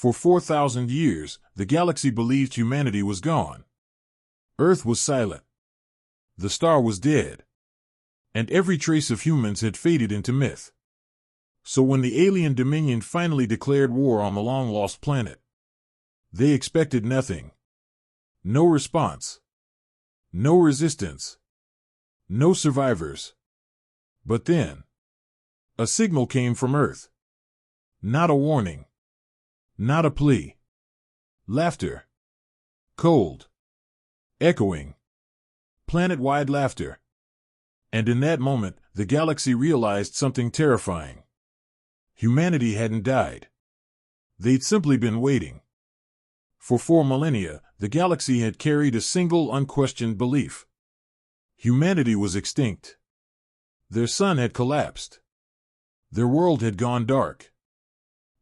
For 4,000 years, the galaxy believed humanity was gone. Earth was silent. The star was dead. And every trace of humans had faded into myth. So when the alien Dominion finally declared war on the long-lost planet, they expected nothing. No response. No resistance. No survivors. But then, a signal came from Earth. Not a warning. Not a plea. Laughter. Cold. Echoing. Planet-wide laughter. And in that moment, the galaxy realized something terrifying. Humanity hadn't died. They'd simply been waiting. For 4 millennia, the galaxy had carried a single unquestioned belief. Humanity was extinct. Their sun had collapsed. Their world had gone dark.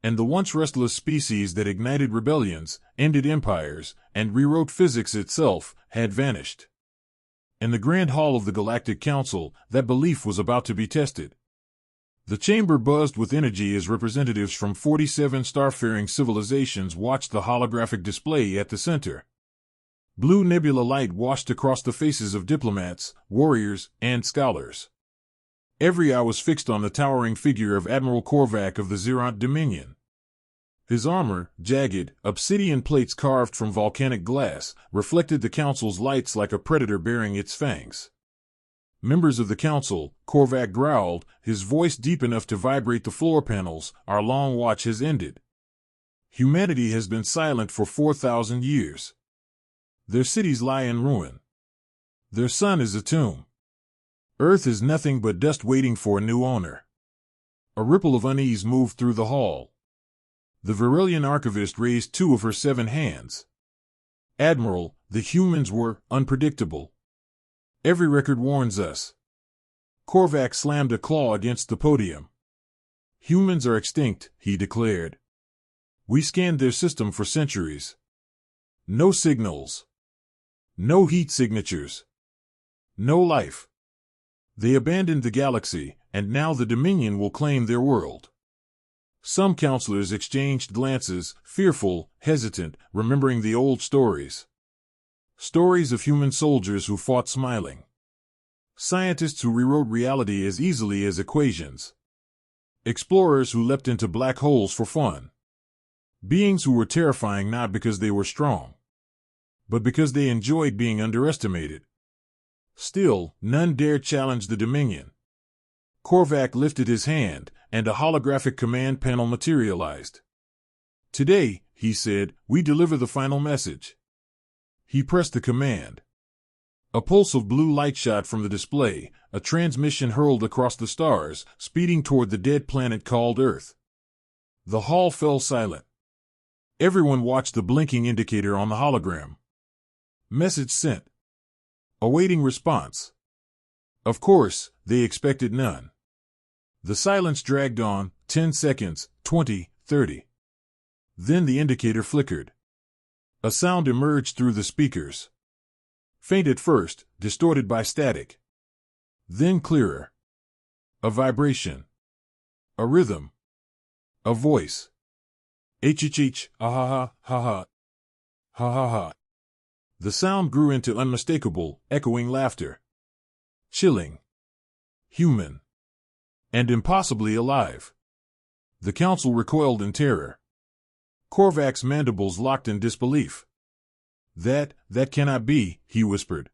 And the once restless species that ignited rebellions, ended empires, and rewrote physics itself, had vanished. In the Grand Hall of the Galactic Council, that belief was about to be tested. The chamber buzzed with energy as representatives from 47 starfaring civilizations watched the holographic display at the center. Blue nebula light washed across the faces of diplomats, warriors, and scholars. Every eye was fixed on the towering figure of Admiral Korvac of the Xeront Dominion. His armor, jagged, obsidian plates carved from volcanic glass, reflected the council's lights like a predator baring its fangs. Members of the council, Korvac growled, his voice deep enough to vibrate the floor panels, our long watch has ended. Humanity has been silent for 4,000 years. Their cities lie in ruin. Their sun is a tomb. Earth is nothing but dust waiting for a new owner. A ripple of unease moved through the hall. The Virillian archivist raised 2 of her 7 hands. Admiral, the humans were unpredictable. Every record warns us. Korvac slammed a claw against the podium. Humans are extinct, he declared. We scanned their system for centuries. No signals. No heat signatures. No life. They abandoned the galaxy, and now the Dominion will claim their world. Some counselors exchanged glances, fearful, hesitant, remembering the old stories. Stories of human soldiers who fought smiling. Scientists who rewrote reality as easily as equations. Explorers who leapt into black holes for fun. Beings who were terrifying not because they were strong, but because they enjoyed being underestimated. Still, none dared challenge the Dominion. Korvac lifted his hand, and a holographic command panel materialized. Today, he said, we deliver the final message. He pressed the command. A pulse of blue light shot from the display, a transmission hurled across the stars, speeding toward the dead planet called Earth. The hall fell silent. Everyone watched the blinking indicator on the hologram. Message sent. Awaiting response. Of course, they expected none. The silence dragged on, 10 seconds, 20, 30. Then the indicator flickered. A sound emerged through the speakers. Faint at first, distorted by static. Then clearer. A vibration. A rhythm. A voice. H-h-h, ha-ha-ha, ha-ha. Ha-ha-ha. The sound grew into unmistakable, echoing laughter. Chilling. Human. And impossibly alive. The council recoiled in terror. Korvac's mandibles locked in disbelief. That cannot be, he whispered.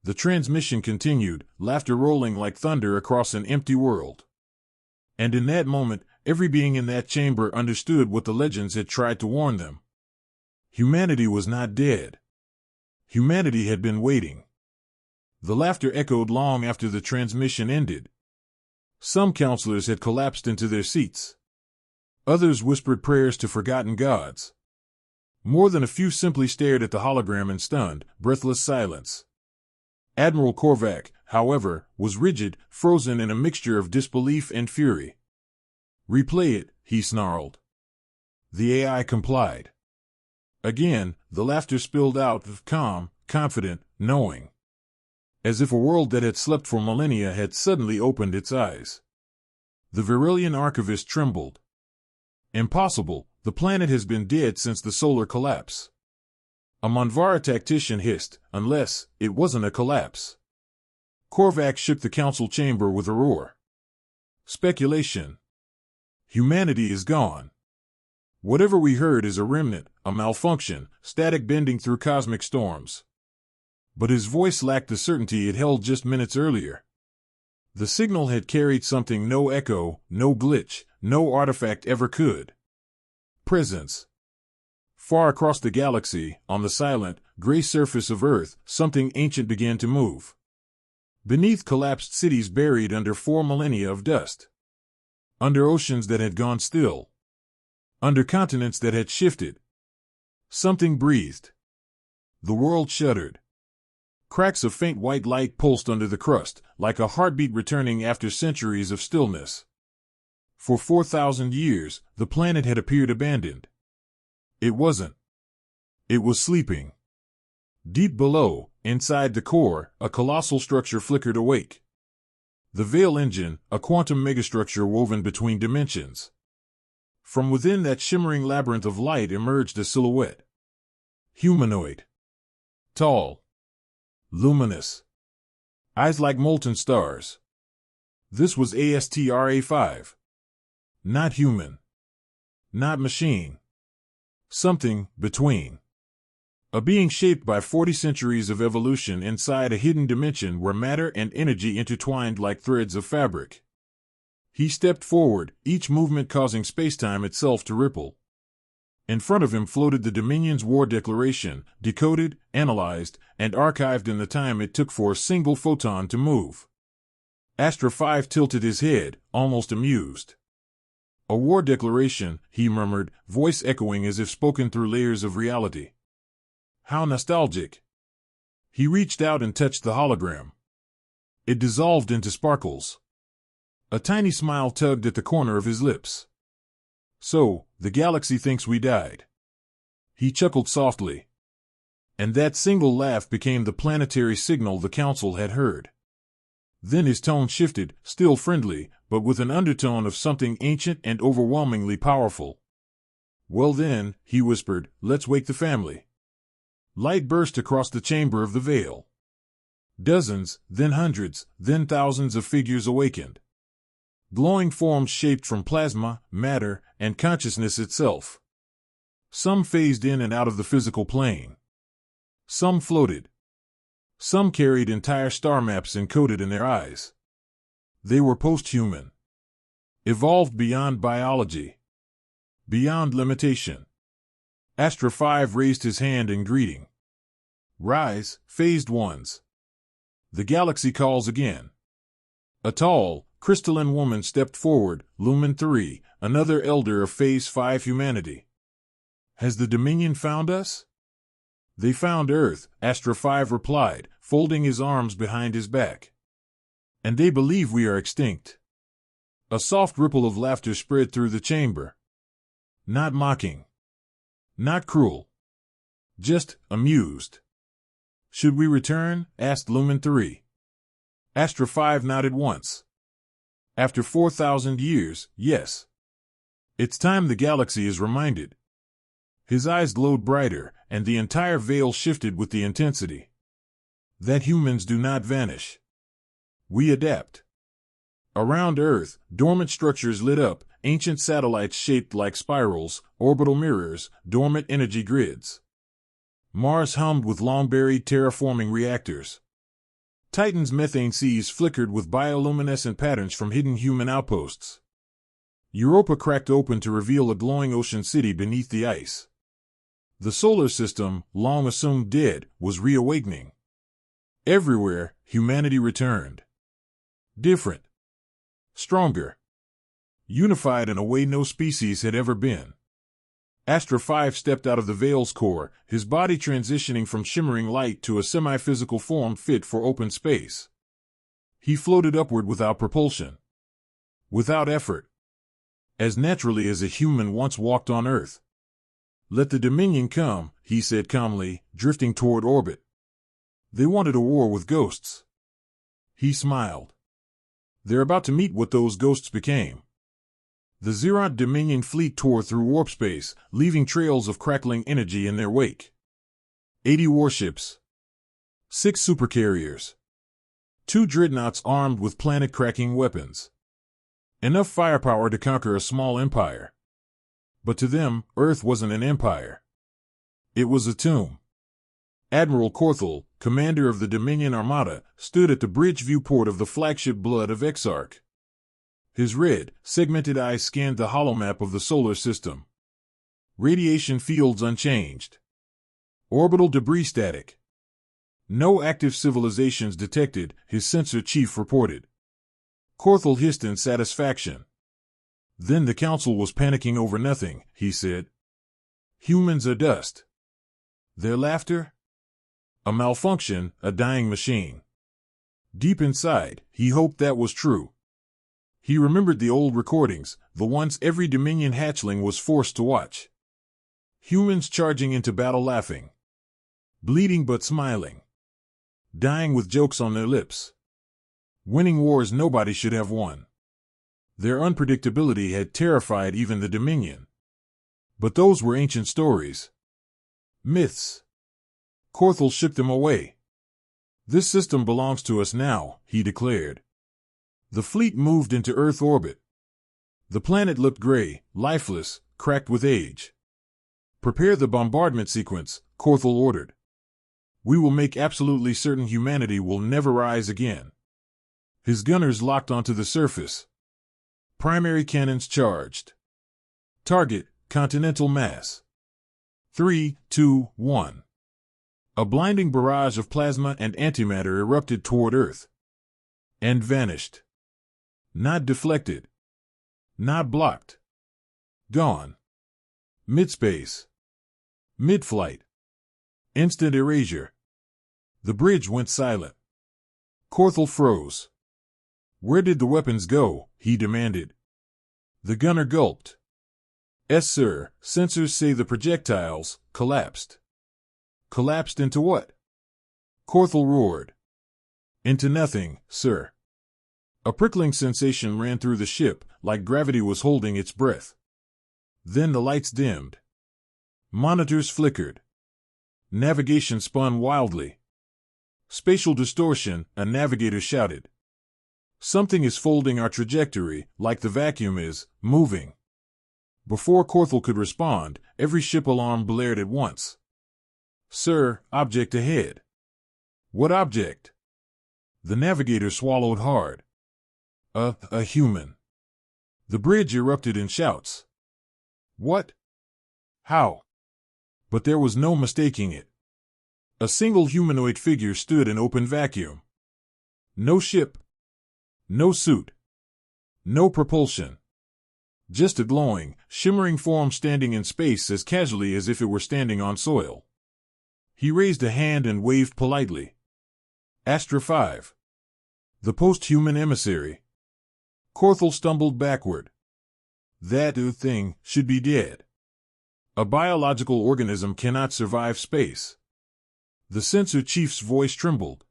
The transmission continued, laughter rolling like thunder across an empty world. And in that moment, every being in that chamber understood what the legends had tried to warn them. Humanity was not dead. Humanity had been waiting. The laughter echoed long after the transmission ended. Some counselors had collapsed into their seats. Others whispered prayers to forgotten gods. More than a few simply stared at the hologram in stunned, breathless silence. Admiral Korvac, however, was rigid, frozen in a mixture of disbelief and fury. Replay it, he snarled. The AI complied. Again, the laughter spilled out of calm, confident, knowing. As if a world that had slept for millennia had suddenly opened its eyes. The Virillian archivist trembled. Impossible, the planet has been dead since the solar collapse. A Monvara tactician hissed, unless it wasn't a collapse. Korvac shook the council chamber with a roar. Speculation. Humanity is gone. Whatever we heard is a remnant, a malfunction, static bending through cosmic storms. But his voice lacked the certainty it held just minutes earlier. The signal had carried something no echo, no glitch, no artifact ever could. Presence. Far across the galaxy, on the silent, gray surface of Earth, something ancient began to move. Beneath collapsed cities buried under 4 millennia of dust. Under oceans that had gone still. Under continents that had shifted. Something breathed. The world shuddered. Cracks of faint white light pulsed under the crust, like a heartbeat returning after centuries of stillness. For 4,000 years, the planet had appeared abandoned. It wasn't. It was sleeping. Deep below, inside the core, a colossal structure flickered awake. The Veil engine, a quantum megastructure woven between dimensions. From within that shimmering labyrinth of light emerged a silhouette. Humanoid. Tall. Luminous. Eyes like molten stars. This was ASTRA-5. Not human. Not machine. Something between. A being shaped by 40 centuries of evolution inside a hidden dimension where matter and energy intertwined like threads of fabric. He stepped forward, each movement causing spacetime itself to ripple. In front of him floated the Dominion's war declaration, decoded, analyzed, and archived in the time it took for a single photon to move. Astra 5 tilted his head, almost amused. A war declaration, he murmured, voice echoing as if spoken through layers of reality. How nostalgic. He reached out and touched the hologram. It dissolved into sparkles. A tiny smile tugged at the corner of his lips. So, the galaxy thinks we died. He chuckled softly. And that single laugh became the planetary signal the council had heard. Then his tone shifted, still friendly, but with an undertone of something ancient and overwhelmingly powerful. Well then, he whispered, let's wake the family. Light burst across the chamber of the Veil. Dozens, then hundreds, then thousands of figures awakened. Glowing forms shaped from plasma, matter, and consciousness itself. Some phased in and out of the physical plane. Some floated. Some carried entire star maps encoded in their eyes. They were post-human. Evolved beyond biology. Beyond limitation. Astra 5 raised his hand in greeting. Rise, phased ones. The galaxy calls again. A tall, crystalline woman stepped forward, Lumen 3, another elder of Phase 5 humanity. Has the Dominion found us? They found Earth, Astra 5 replied, folding his arms behind his back. And they believe we are extinct. A soft ripple of laughter spread through the chamber. Not mocking. Not cruel. Just amused. Should we return? Asked Lumen 3. Astra 5 nodded once. After 4,000 years, yes. It's time the galaxy is reminded. His eyes glowed brighter, and the entire veil shifted with the intensity. That humans do not vanish. We adapt. Around Earth, dormant structures lit up, ancient satellites shaped like spirals, orbital mirrors, dormant energy grids. Mars hummed with long-buried terraforming reactors. Titan's methane seas flickered with bioluminescent patterns from hidden human outposts. Europa cracked open to reveal a glowing ocean city beneath the ice. The solar system, long assumed dead, was reawakening. Everywhere, humanity returned. Different. Stronger. Unified in a way no species had ever been. Astra 5 stepped out of the Veil's core, his body transitioning from shimmering light to a semi-physical form fit for open space. He floated upward without propulsion. Without effort. As naturally as a human once walked on Earth. Let the Dominion come, he said calmly, drifting toward orbit. They wanted a war with ghosts. He smiled. They're about to meet what those ghosts became. The Xeront Dominion fleet tore through warp space, leaving trails of crackling energy in their wake. 80 warships. 6 supercarriers. 2 dreadnaughts armed with planet-cracking weapons. Enough firepower to conquer a small empire. But to them, Earth wasn't an empire. It was a tomb. Admiral Corthell, commander of the Dominion Armada, stood at the bridge viewport of the flagship Blood of Exarch. His red, segmented eyes scanned the holomap of the solar system. Radiation fields unchanged. Orbital debris static. No active civilizations detected, his sensor chief reported. Corthell hissed in satisfaction. Then the council was panicking over nothing, he said. Humans are dust. Their laughter? A malfunction, a dying machine. Deep inside, he hoped that was true. He remembered the old recordings, the ones every Dominion hatchling was forced to watch. Humans charging into battle laughing. Bleeding but smiling. Dying with jokes on their lips. Winning wars nobody should have won. Their unpredictability had terrified even the Dominion. But those were ancient stories. Myths. Corthell shook them away. This system belongs to us now, he declared. The fleet moved into Earth orbit. The planet looked gray, lifeless, cracked with age. Prepare the bombardment sequence, Corthell ordered. We will make absolutely certain humanity will never rise again. His gunners locked onto the surface. Primary cannons charged. Target, continental mass. 3, 2, 1. A blinding barrage of plasma and antimatter erupted toward Earth. And vanished. Not deflected. Not blocked. Gone. Mid-space. Mid-flight. Instant erasure. The bridge went silent. Corthell froze. Where did the weapons go? He demanded. The gunner gulped. Yes, sir, sensors say the projectiles collapsed. Collapsed into what? Corthell roared. Into nothing, sir. A prickling sensation ran through the ship, like gravity was holding its breath. Then the lights dimmed. Monitors flickered. Navigation spun wildly. Spatial distortion, a navigator shouted. Something is folding our trajectory, like the vacuum is, moving. Before Corthell could respond, every ship alarm blared at once. Sir, object ahead. What object? The navigator swallowed hard. A human. The bridge erupted in shouts. What? How? But there was no mistaking it. A single humanoid figure stood in open vacuum. No ship. No suit. No propulsion. Just a glowing, shimmering form standing in space as casually as if it were standing on soil. He raised a hand and waved politely. Astra 5. The post-human emissary. Corthell stumbled backward. That thing should be dead. A biological organism cannot survive space. The sensor chief's voice trembled.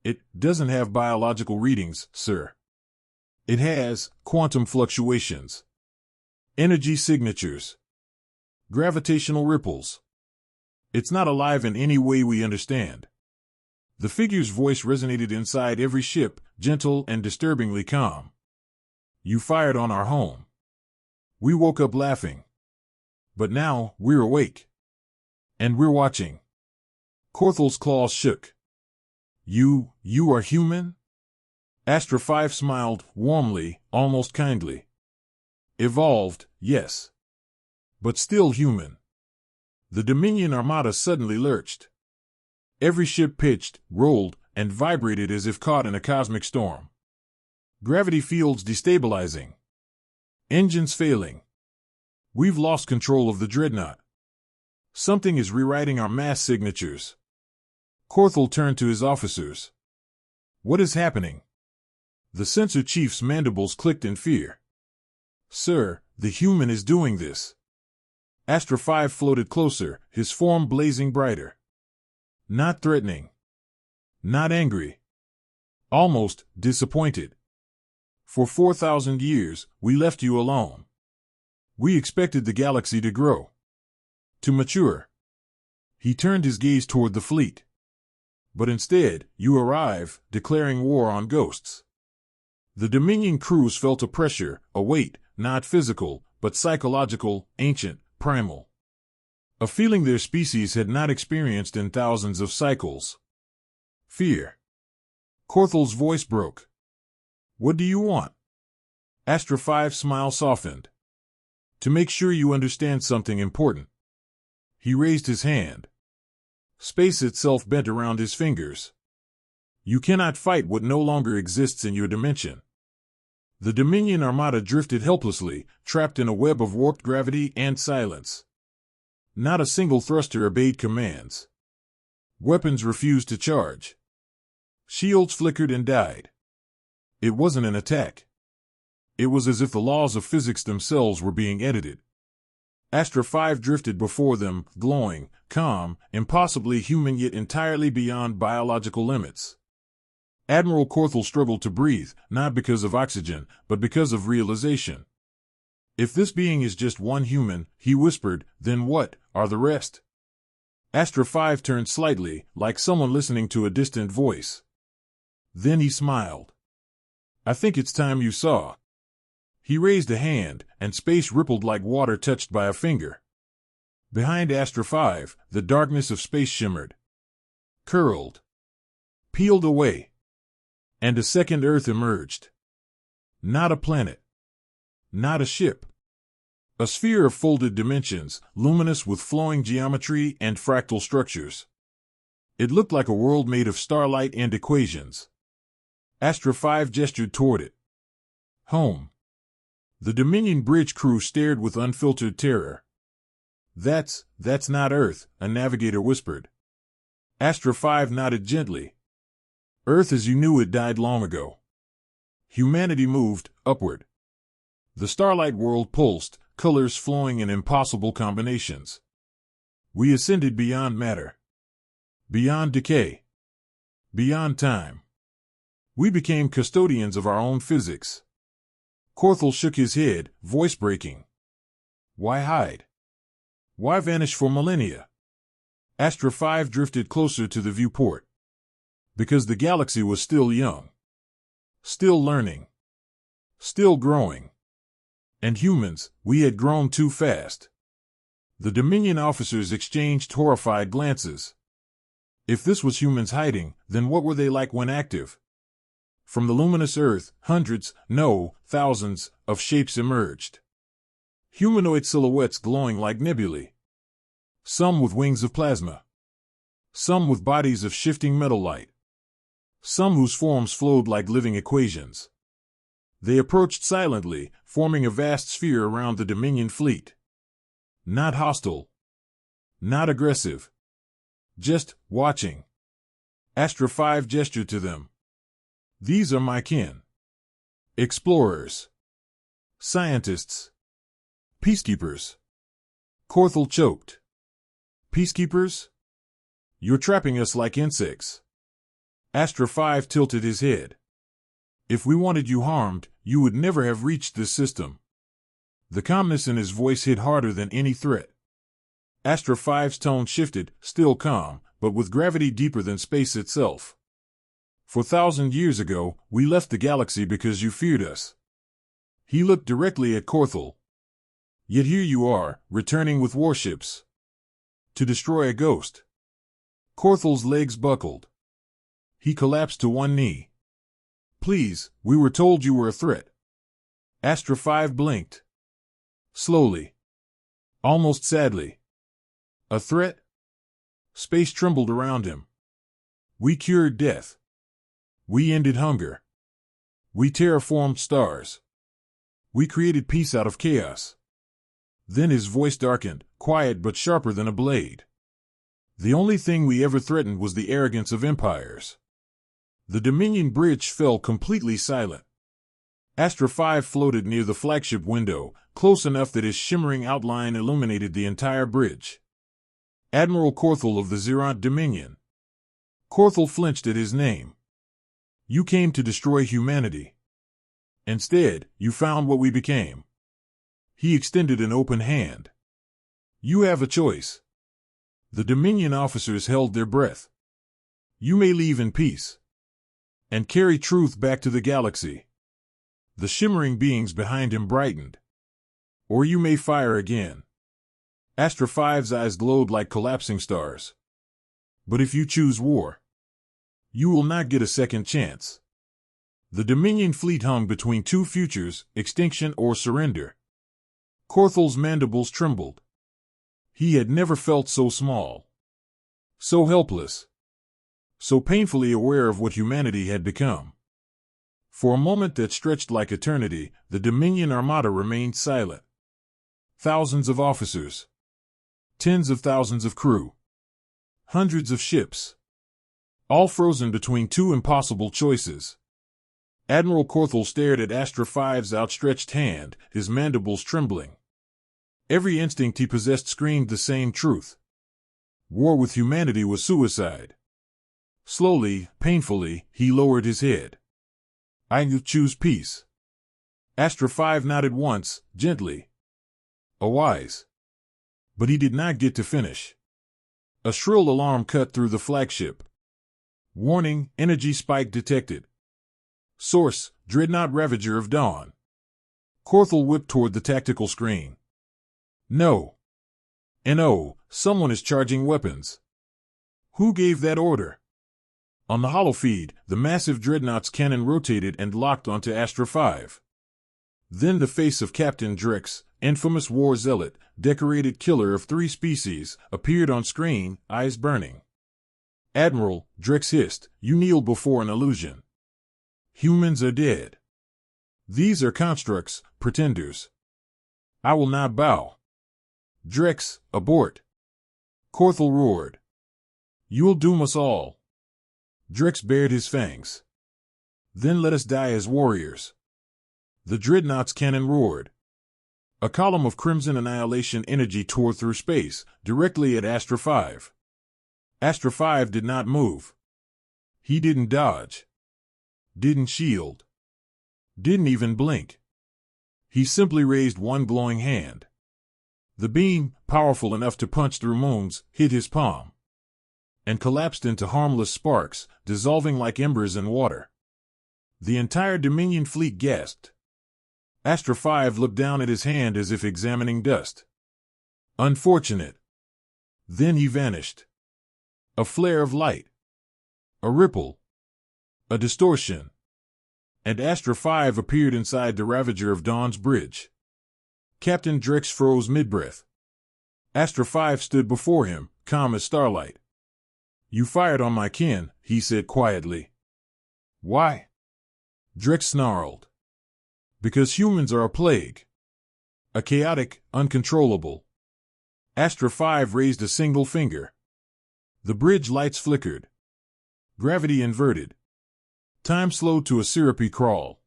It doesn't have biological readings, sir. It has quantum fluctuations. Energy signatures. Gravitational ripples. It's not alive in any way we understand. The figure's voice resonated inside every ship, gentle and disturbingly calm. You fired on our home. We woke up laughing. But now, we're awake. And we're watching. Corthell's claws shook. You are human? Astra 5 smiled, warmly, almost kindly. Evolved, yes. But still human. The Dominion Armada suddenly lurched. Every ship pitched, rolled, and vibrated as if caught in a cosmic storm. Gravity fields destabilizing. Engines failing. We've lost control of the dreadnaught. Something is rewriting our mass signatures. Corthell turned to his officers. What is happening? The sensor chief's mandibles clicked in fear. Sir, the human is doing this. Astra 5 floated closer, his form blazing brighter. Not threatening. Not angry. Almost disappointed. For 4,000 years, we left you alone. We expected the galaxy to grow, to mature. He turned his gaze toward the fleet. But instead, you arrive, declaring war on ghosts. The Dominion crews felt a pressure, a weight, not physical, but psychological, ancient, primal. A feeling their species had not experienced in thousands of cycles. Fear. Corthal's voice broke. What do you want? Astra 5's smile softened. To make sure you understand something important. He raised his hand. Space itself bent around his fingers. You cannot fight what no longer exists in your dimension. The Dominion Armada drifted helplessly, trapped in a web of warped gravity and silence. Not a single thruster obeyed commands. Weapons refused to charge. Shields flickered and died. It wasn't an attack. It was as if the laws of physics themselves were being edited. Astra 5 drifted before them, glowing, calm, impossibly human yet entirely beyond biological limits. Admiral Corthal struggled to breathe, not because of oxygen, but because of realization. If this being is just one human, he whispered, then what are the rest? Astra 5 turned slightly, like someone listening to a distant voice. Then he smiled. I think it's time you saw. He raised a hand, and space rippled like water touched by a finger. Behind Astra 5, the darkness of space shimmered. Curled. Peeled away. And a second Earth emerged. Not a planet. Not a ship. A sphere of folded dimensions, luminous with flowing geometry and fractal structures. It looked like a world made of starlight and equations. Astra 5 gestured toward it. Home. The Dominion bridge crew stared with unfiltered terror. That's not Earth, a navigator whispered. Astra 5 nodded gently. Earth as you knew it died long ago. Humanity moved upward. The starlight world pulsed, colors flowing in impossible combinations. We ascended beyond matter. Beyond decay. Beyond time. We became custodians of our own physics. Corthal shook his head, voice breaking. Why hide? Why vanish for millennia? Astra 5 drifted closer to the viewport. Because the galaxy was still young. Still learning. Still growing. And humans, we had grown too fast. The Dominion officers exchanged horrified glances. If this was humans hiding, then what were they like when active? From the luminous Earth, hundreds, no, thousands, of shapes emerged. Humanoid silhouettes glowing like nebulae. Some with wings of plasma. Some with bodies of shifting metal light. Some whose forms flowed like living equations. They approached silently, forming a vast sphere around the Dominion fleet. Not hostile. Not aggressive. Just watching. Astra 5 gestured to them. These are my kin. Explorers. Scientists. Peacekeepers. Corthal choked. Peacekeepers? You're trapping us like insects. Astra 5 tilted his head. If we wanted you harmed, you would never have reached this system. The calmness in his voice hit harder than any threat. Astra 5's tone shifted, still calm, but with gravity deeper than space itself. 4,000 years ago, we left the galaxy because you feared us. He looked directly at Corthal. Yet here you are, returning with warships. To destroy a ghost. Corthal's legs buckled. He collapsed to one knee. Please, we were told you were a threat. Astra 5 blinked. Slowly. Almost sadly. A threat? Space trembled around him. We cured death. We ended hunger. We terraformed stars. We created peace out of chaos. Then his voice darkened, quiet but sharper than a blade. The only thing we ever threatened was the arrogance of empires. The Dominion bridge fell completely silent. Astra 5 floated near the flagship window, close enough that his shimmering outline illuminated the entire bridge. Admiral Corthal of the Zeront Dominion. Corthal flinched at his name. You came to destroy humanity. Instead, you found what we became. He extended an open hand. You have a choice. The Dominion officers held their breath. You may leave in peace and carry truth back to the galaxy. The shimmering beings behind him brightened. Or you may fire again. Astra 5's eyes glowed like collapsing stars. But if you choose war, you will not get a second chance. The Dominion fleet hung between two futures, extinction or surrender. Corthal's mandibles trembled. He had never felt so small, so helpless, so painfully aware of what humanity had become. For a moment that stretched like eternity, the Dominion Armada remained silent. Thousands of officers, tens of thousands of crew, hundreds of ships, all frozen between two impossible choices. Admiral Corthal stared at Astra 5's outstretched hand, his mandibles trembling. Every instinct he possessed screamed the same truth. War with humanity was suicide. Slowly, painfully, he lowered his head. I choose peace. Astra 5 nodded once, gently. A wise. But he did not get to finish. A shrill alarm cut through the flagship. Warning, energy spike detected. Source, Dreadnaught Ravager of Dawn. Corthal whipped toward the tactical screen. No. No, someone is charging weapons. Who gave that order? On the holofeed, the massive Dreadnought's cannon rotated and locked onto Astra 5. Then the face of Captain Drex, infamous war zealot, decorated killer of 3 species, appeared on screen, eyes burning. Admiral, Drex hissed, you kneel before an illusion. Humans are dead. These are constructs, pretenders. I will not bow. Drex, abort. Corthal roared. You'll doom us all. Drex bared his fangs. Then let us die as warriors. The Dreadnought's cannon roared. A column of crimson annihilation energy tore through space, directly at Astra 5. Astra 5 did not move. He didn't dodge. Didn't shield. Didn't even blink. He simply raised one glowing hand. The beam, powerful enough to punch through moons, hit his palm and collapsed into harmless sparks, dissolving like embers in water. The entire Dominion fleet gasped. Astra 5 looked down at his hand as if examining dust. Unfortunate. Then he vanished. A flare of light. A ripple. A distortion. And Astra 5 appeared inside the Ravager of Dawn's bridge. Captain Drex froze mid-breath. Astra 5 stood before him, calm as starlight. You fired on my kin, he said quietly. Why? Drex snarled. Because humans are a plague. A chaotic, uncontrollable. Astra 5 raised a single finger. The bridge lights flickered. Gravity inverted. Time slowed to a syrupy crawl.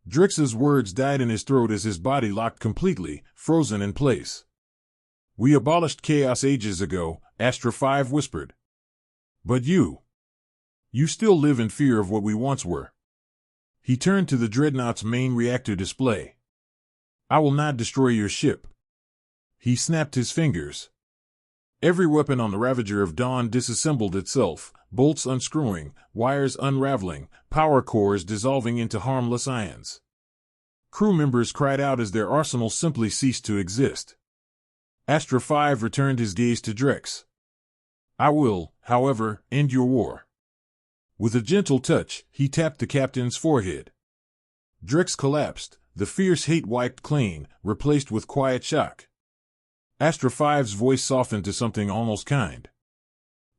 Drix's words died in his throat as his body locked completely, frozen in place. We abolished chaos ages ago, Astra 5 whispered. But you still live in fear of what we once were. He turned to the Dreadnought's main reactor display. I will not destroy your ship. He snapped his fingers. Every weapon on the Ravager of Dawn disassembled itself, bolts unscrewing, wires unraveling, power cores dissolving into harmless ions. Crew members cried out as their arsenal simply ceased to exist. Astra 5 returned his gaze to Drex. I will, however, end your war. With a gentle touch, he tapped the captain's forehead. Drex collapsed, the fierce hate wiped clean, replaced with quiet shock. Astra 5's voice softened to something almost kind.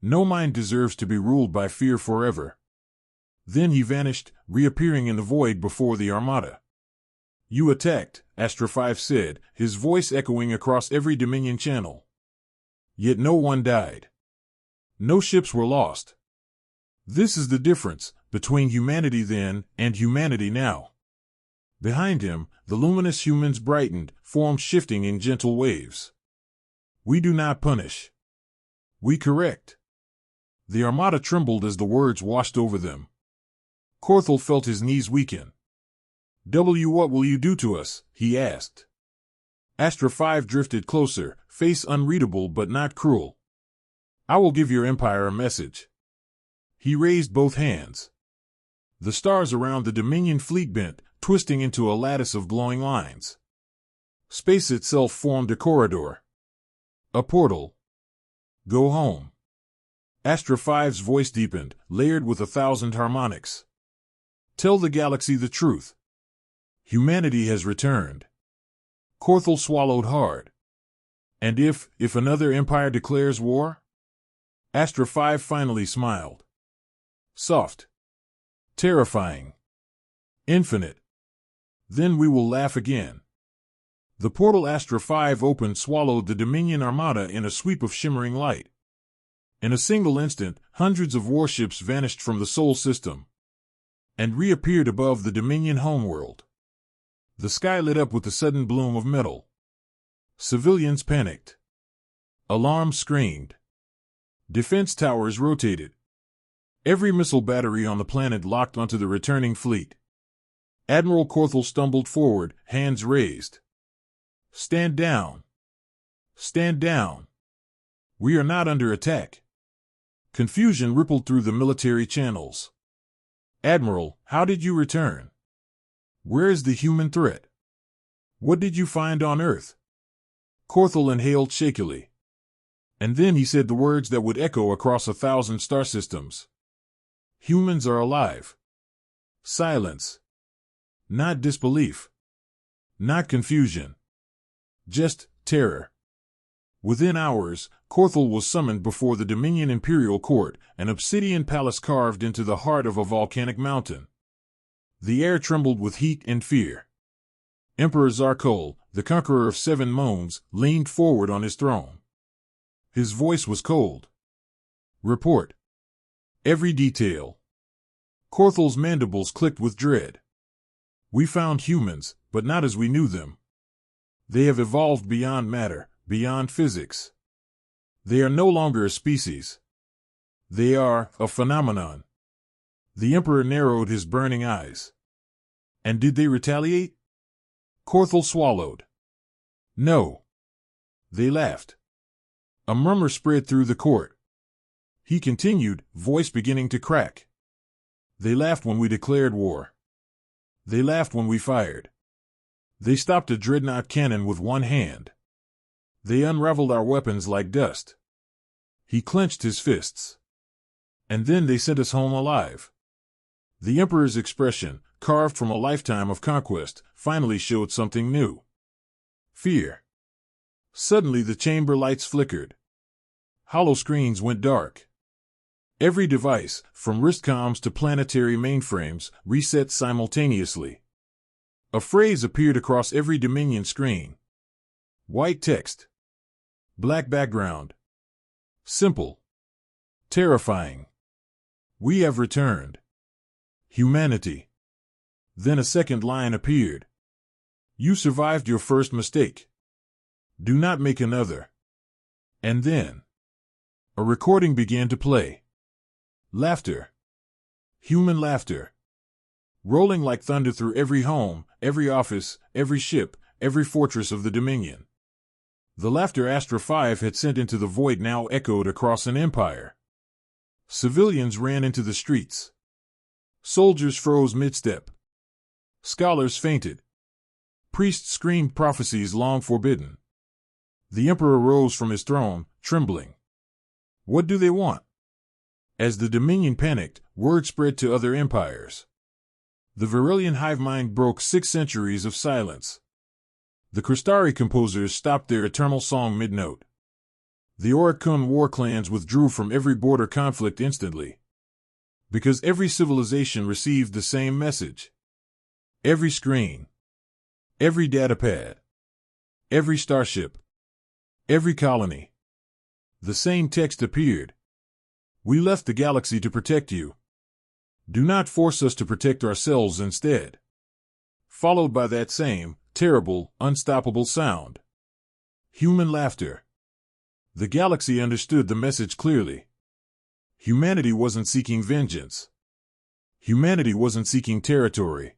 No mind deserves to be ruled by fear forever. Then he vanished, reappearing in the void before the Armada. You attacked, Astra 5 said, his voice echoing across every Dominion channel. Yet no one died. No ships were lost. This is the difference between humanity then and humanity now. Behind him, the luminous humans brightened, forms shifting in gentle waves. We do not punish. We correct. The Armada trembled as the words washed over them. Corthal felt his knees weaken. What will you do to us? He asked. Astra 5 drifted closer, face unreadable but not cruel. I will give your empire a message. He raised both hands. The stars around the Dominion fleet bent, twisting into a lattice of glowing lines. Space itself formed a corridor. A portal. Go home. Astra 5's voice deepened, layered with 1,000 harmonics. Tell the galaxy the truth. Humanity has returned. Corthel swallowed hard. And if another empire declares war? Astra 5 finally smiled. Soft. Terrifying. Infinite. Then we will laugh again. The portal Astra 5 opened swallowed the Dominion armada in a sweep of shimmering light. In a single instant, hundreds of warships vanished from the Sol system and reappeared above the Dominion homeworld. The sky lit up with the sudden bloom of metal. Civilians panicked. Alarms screamed. Defense towers rotated. Every missile battery on the planet locked onto the returning fleet. Admiral Corthel stumbled forward, hands raised. Stand down. Stand down. We are not under attack. Confusion rippled through the military channels. Admiral, how did you return? Where is the human threat? What did you find on Earth? Corthel inhaled shakily. And then he said the words that would echo across 1,000 star systems. Humans are alive. Silence. Not disbelief. Not confusion. Just terror. Within hours, Corthel was summoned before the Dominion Imperial Court, an obsidian palace carved into the heart of a volcanic mountain. The air trembled with heat and fear. Emperor Zarkol, the conqueror of 7 moons, leaned forward on his throne. His voice was cold. Report. Every detail. Corthel's mandibles clicked with dread. We found humans, but not as we knew them. They have evolved beyond matter, beyond physics. They are no longer a species. They are a phenomenon. The Emperor narrowed his burning eyes. And did they retaliate? Corthel swallowed. No. They laughed. A murmur spread through the court. He continued, voice beginning to crack. They laughed when we declared war. They laughed when we fired. They stopped a dreadnaught cannon with one hand. They unraveled our weapons like dust. He clenched his fists. And then they sent us home alive. The Emperor's expression, carved from a lifetime of conquest, finally showed something new. Fear. Suddenly the chamber lights flickered. Hollow screens went dark. Every device, from wristcoms to planetary mainframes, reset simultaneously. A phrase appeared across every Dominion screen. White text. Black background. Simple. Terrifying. We have returned. Humanity. Then a second line appeared. You survived your first mistake. Do not make another. And then a recording began to play. Laughter. Human laughter. Rolling like thunder through every home, every office, every ship, every fortress of the Dominion. The laughter Astra 5 had sent into the void now echoed across an empire. Civilians ran into the streets. Soldiers froze mid-step. Scholars fainted. Priests screamed prophecies long forbidden. The Emperor rose from his throne, trembling. What do they want? As the Dominion panicked, word spread to other empires. The Verilian hive mind broke 6 centuries of silence. The Crystari composers stopped their eternal song mid-note. The Oricun war clans withdrew from every border conflict instantly. Because every civilization received the same message. Every screen. Every datapad. Every starship. Every colony. The same text appeared. We left the galaxy to protect you. Do not force us to protect ourselves instead. Followed by that same, terrible, unstoppable sound. Human laughter. The galaxy understood the message clearly. Humanity wasn't seeking vengeance. Humanity wasn't seeking territory.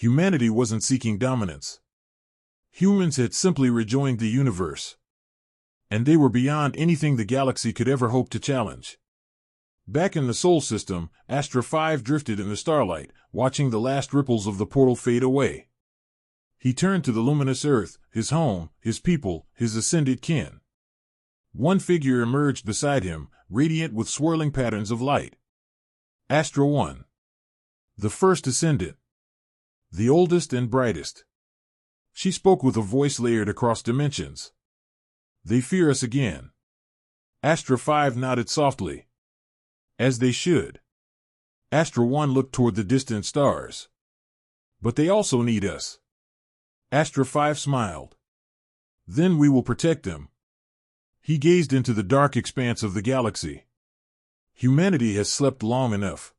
Humanity wasn't seeking dominance. Humans had simply rejoined the universe. And they were beyond anything the galaxy could ever hope to challenge. Back in the Sol system, Astra 5 drifted in the starlight, watching the last ripples of the portal fade away. He turned to the luminous Earth, his home, his people, his ascended kin. One figure emerged beside him, radiant with swirling patterns of light. Astra 1. The first ascendant. The oldest and brightest. She spoke with a voice layered across dimensions. They fear us again. Astra 5 nodded softly. As they should. Astra 1 looked toward the distant stars. But they also need us. Astra 5 smiled. Then we will protect them. He gazed into the dark expanse of the galaxy. Humanity has slept long enough.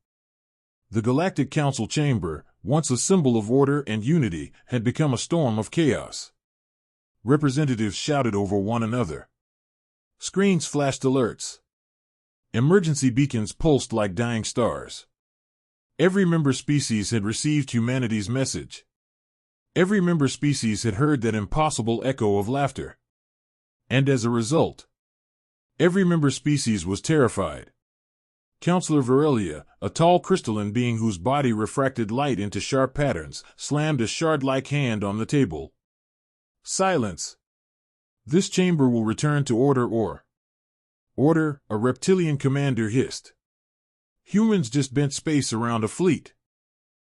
The Galactic Council chamber, once a symbol of order and unity, had become a storm of chaos. Representatives shouted over one another. Screens flashed alerts. Emergency beacons pulsed like dying stars. Every member species had received humanity's message. Every member species had heard that impossible echo of laughter. And as a result, every member species was terrified. Counselor Virelia, a tall crystalline being whose body refracted light into sharp patterns, slammed a shard-like hand on the table. Silence. This chamber will return to order or... Order, a reptilian commander hissed. Humans just bent space around a fleet.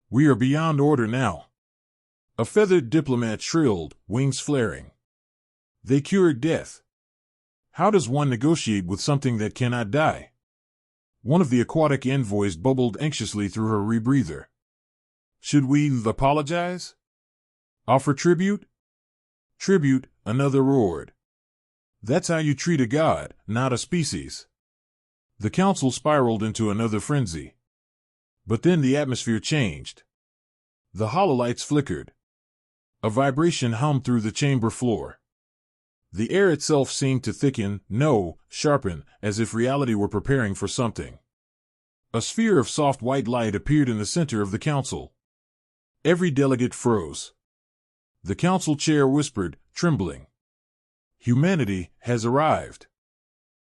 We are beyond order now. A feathered diplomat shrilled, wings flaring. They cured death. How does one negotiate with something that cannot die? One of the aquatic envoys bubbled anxiously through her rebreather. Should we apologize? Offer tribute? Tribute, another roared. That's how you treat a god, not a species. The council spiraled into another frenzy. But then the atmosphere changed. The hololights flickered. A vibration hummed through the chamber floor. The air itself seemed to thicken, sharpen, as if reality were preparing for something. A sphere of soft white light appeared in the center of the council. Every delegate froze. The council chair whispered, trembling. Humanity has arrived.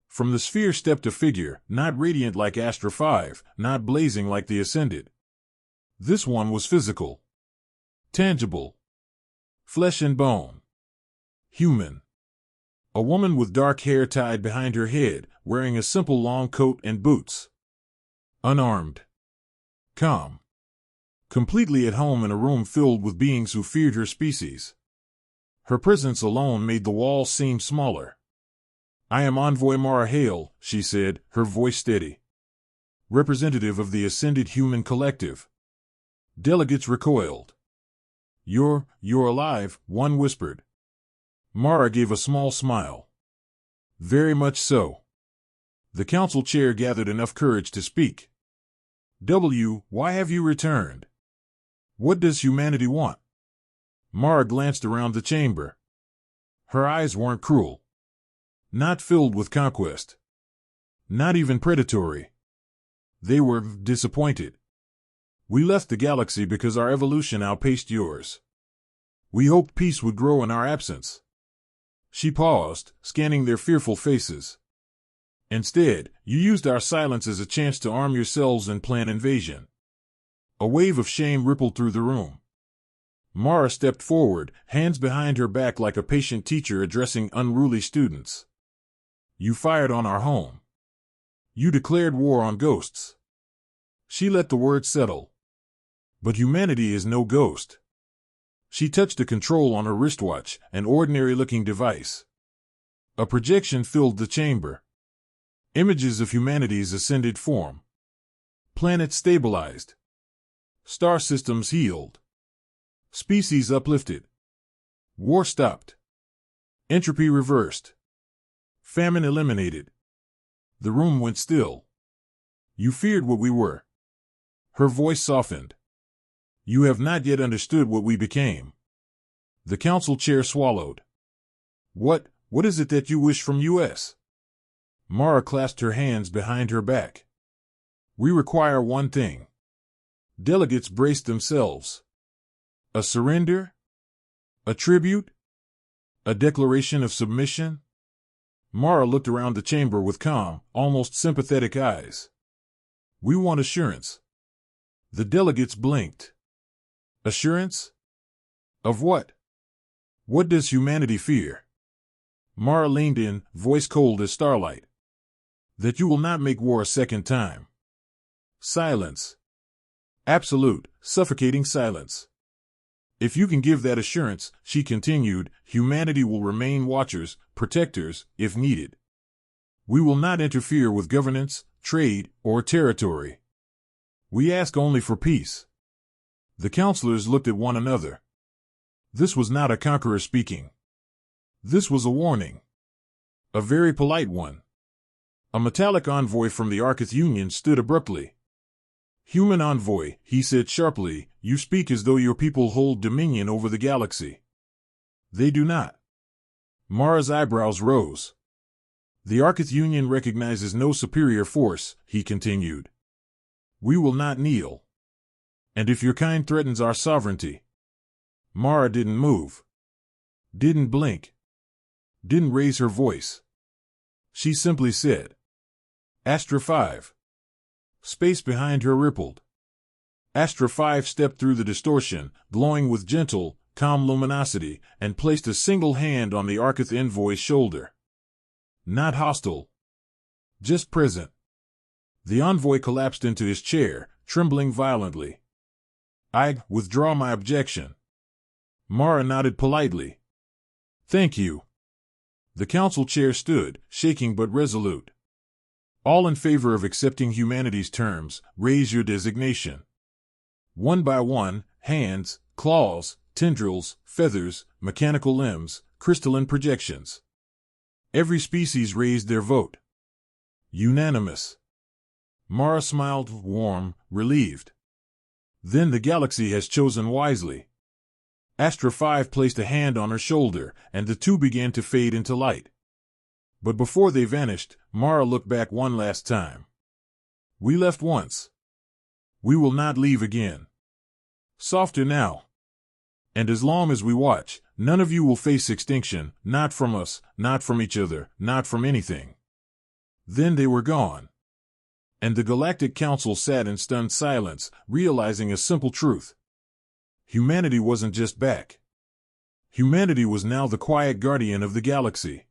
From the sphere stepped a figure, not radiant like Astra 5, not blazing like the Ascended. This one was physical. Tangible. Flesh and bone. Human. A woman with dark hair tied behind her head, wearing a simple long coat and boots. Unarmed. Calm. Completely at home in a room filled with beings who feared her species. Her presence alone made the walls seem smaller. I am Envoy Mara Hale, she said, her voice steady. Representative of the Ascended Human Collective. Delegates recoiled. You're alive, one whispered. Mara gave a small smile. Very much so. The council chair gathered enough courage to speak. Why have you returned? What does humanity want? Mara glanced around the chamber. Her eyes weren't cruel. Not filled with conquest. Not even predatory. They were disappointed. We left the galaxy because our evolution outpaced yours. We hoped peace would grow in our absence. She paused, scanning their fearful faces. Instead, you used our silence as a chance to arm yourselves and plan invasion. A wave of shame rippled through the room. Mara stepped forward, hands behind her back like a patient teacher addressing unruly students. You fired on our home. You declared war on ghosts. She let the words settle. But humanity is no ghost. She touched a control on her wristwatch, an ordinary-looking device. A projection filled the chamber. Images of humanity's ascended form. Planets stabilized. Star systems healed. Species uplifted. War stopped. Entropy reversed. Famine eliminated. The room went still. You feared what we were. Her voice softened. You have not yet understood what we became. The council chair swallowed. What is it that you wish from us? Mara clasped her hands behind her back. We require one thing. Delegates braced themselves. A surrender? A tribute? A declaration of submission? Mara looked around the chamber with calm, almost sympathetic eyes. We want assurance. The delegates blinked. Assurance? Of what? What does humanity fear? Mara leaned in, voice cold as starlight. That you will not make war a second time. Silence. Absolute, suffocating silence. If you can give that assurance, she continued, humanity will remain watchers, protectors, if needed. We will not interfere with governance, trade, or territory. We ask only for peace. The counselors looked at one another. This was not a conqueror speaking. This was a warning. A very polite one. A metallic envoy from the Arcith Union stood abruptly. Human envoy, he said sharply, you speak as though your people hold dominion over the galaxy. They do not. Mara's eyebrows rose. The Arcith Union recognizes no superior force, he continued. We will not kneel. And if your kind threatens our sovereignty. Mara didn't move. Didn't blink. Didn't raise her voice. She simply said, Astra 5. Space behind her rippled. Astra 5 stepped through the distortion, glowing with gentle, calm luminosity, and placed a single hand on the Arcith envoy's shoulder. Not hostile. Just present. The envoy collapsed into his chair, trembling violently. I withdraw my objection. Mara nodded politely. Thank you. The council chair stood, shaking but resolute. All in favor of accepting humanity's terms, raise your designation. One by one, hands, claws, tendrils, feathers, mechanical limbs, crystalline projections. Every species raised their vote. Unanimous. Mara smiled, warm, relieved. Then the galaxy has chosen wisely. Astra 5 placed a hand on her shoulder, and the two began to fade into light. But before they vanished, Mara looked back one last time. We left once. We will not leave again. Softer now. And as long as we watch, none of you will face extinction, not from us, not from each other, not from anything. Then they were gone. And the Galactic Council sat in stunned silence, realizing a simple truth. Humanity wasn't just back. Humanity was now the quiet guardian of the galaxy.